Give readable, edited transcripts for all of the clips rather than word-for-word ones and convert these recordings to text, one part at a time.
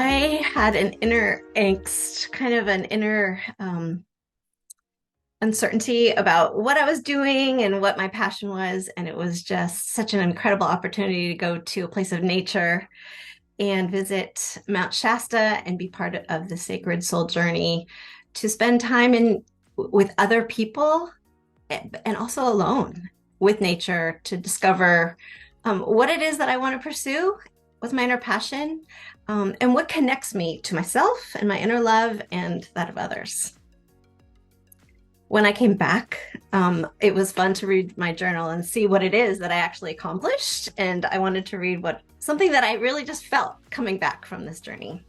I had an inner angst, kind of an inner uncertainty about what I was doing and what my passion was. And it was just such an incredible opportunity to go to a place of nature and visit Mount Shasta and be part of the sacred soul journey, to spend time with other people and also alone with nature to discover what it is that I want to pursue with my inner passion, and what connects me to myself and my inner love and that of others. When I came back, it was fun to read my journal and see what it is that I actually accomplished. And I wanted to read what something that I really just felt coming back from this journey.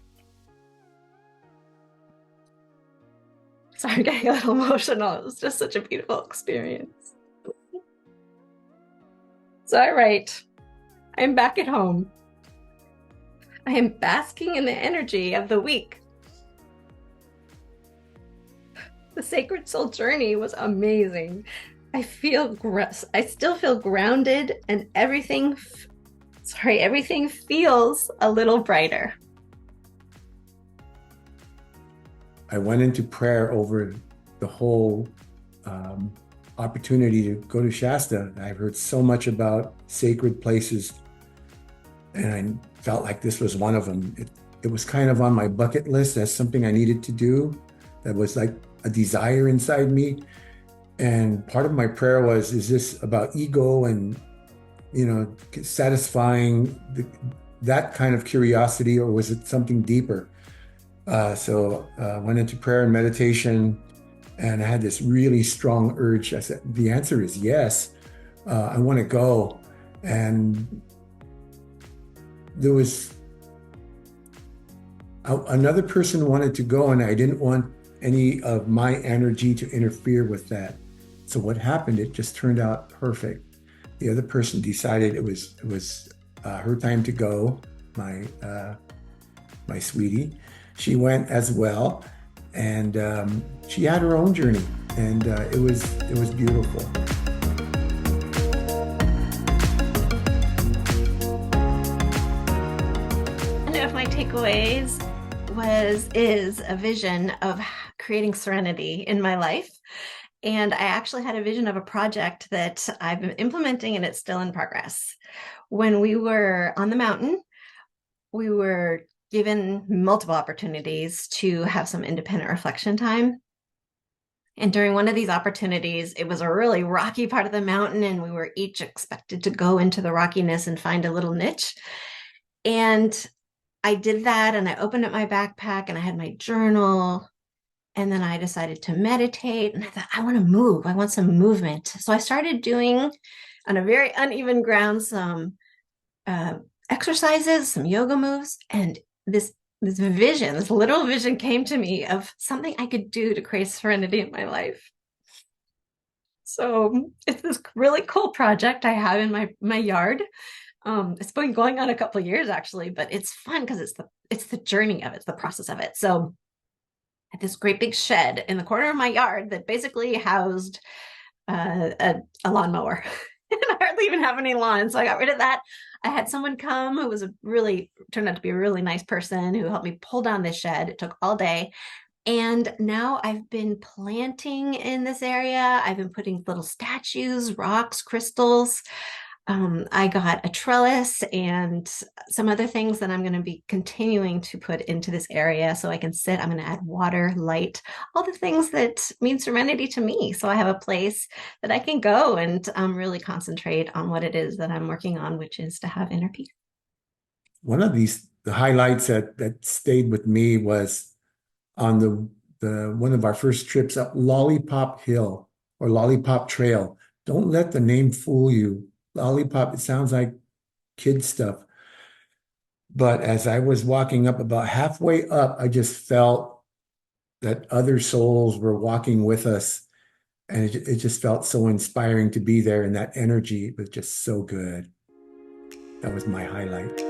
Sorry, I'm getting a little emotional. It was just such a beautiful experience. So I write, I am back at home. I am basking in the energy of the week. The sacred soul journey was amazing. I still feel grounded, and everything feels a little brighter. I went into prayer over the whole opportunity to go to Shasta. I've heard so much about sacred places, and I felt like this was one of them. It was kind of on my bucket list as something I needed to do. That was like a desire inside me. And part of my prayer was, is this about ego and, satisfying that kind of curiosity, or was it something deeper? So went into prayer and meditation, and I had this really strong urge. I said, the answer is yes. I want to go. And there was another person wanted to go, and I didn't want any of my energy to interfere with that. So what happened, it just turned out perfect. The other person decided it was her time to go, my sweetie. She went as well, and she had her own journey, and it was beautiful. One of my takeaways is a vision of creating serenity in my life. And I actually had a vision of a project that I've been implementing, and it's still in progress. When we were on the mountain, we were given multiple opportunities to have some independent reflection time. And during one of these opportunities, it was a really rocky part of the mountain, and we were each expected to go into the rockiness and find a little niche. And I did that, and I opened up my backpack and I had my journal. And then I decided to meditate, and I thought, I want to move. I want some movement. So I started doing, on a very uneven ground, some exercises, some yoga moves. And this literal vision came to me of something I could do to create serenity in my life. So it's this really cool project I have in my yard. It's been going on a couple of years actually, but it's fun because it's the journey of it, it's the process of it. So I had this great big shed in the corner of my yard that basically housed a lawnmower. And I hardly even have any lawn, so I got rid of that. I had someone come who turned out to be a really nice person who helped me pull down this shed. It took all day. And now I've been planting in this area. I've been putting little statues, rocks, crystals. I got a trellis and some other things that I'm going to be continuing to put into this area so I can sit. I'm going to add water, light, all the things that mean serenity to me. So I have a place that I can go and really concentrate on what it is that I'm working on, which is to have inner peace. One of the highlights that stayed with me was on the one of our first trips up Lollipop Hill or Lollipop Trail. Don't let the name fool you. Lollipop, it sounds like kid stuff. But as I was walking up, about halfway up, I just felt that other souls were walking with us. And it just felt so inspiring to be there. And that energy was just so good. That was my highlight.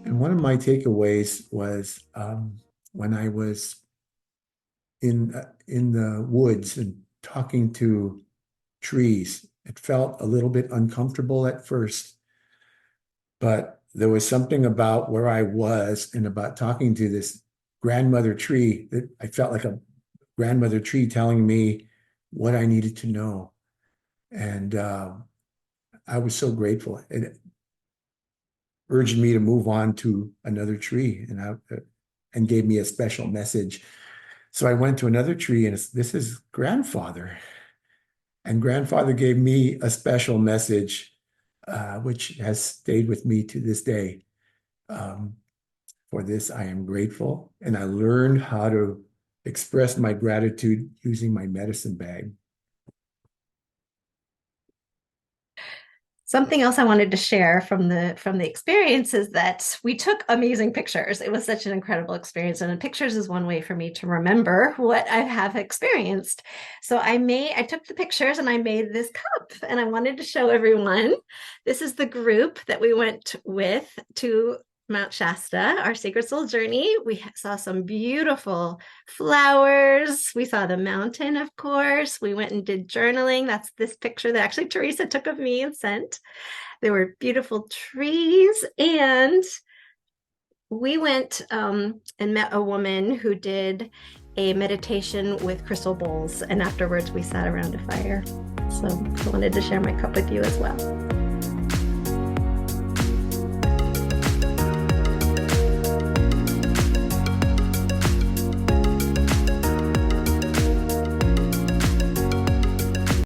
And one of my takeaways was when I was in the woods and talking to trees. It felt a little bit uncomfortable at first, but there was something about where I was and about talking to this grandmother tree that I felt like a grandmother tree telling me what I needed to know. And I was so grateful. It urged me to move on to another tree and gave me a special message. So I went to another tree, and this is grandfather. And grandfather gave me a special message, which has stayed with me to this day. Um, for this, I am grateful. And I learned how to express my gratitude using my medicine bag. Something else I wanted to share from the experience is that we took amazing pictures. It was such an incredible experience, and pictures is one way for me to remember what I have experienced. So I took the pictures and I made this cup, and I wanted to show everyone. This is the group that we went with to Mt.Shasta, our Sacred Soul journey. We saw some beautiful flowers. We saw the mountain, of course. We went and did journaling. That's this picture that actually Teresa took of me and sent. There were beautiful trees, and we went and met a woman who did a meditation with crystal bowls, and afterwards we sat around a fire. So I wanted to share my cup with you as well.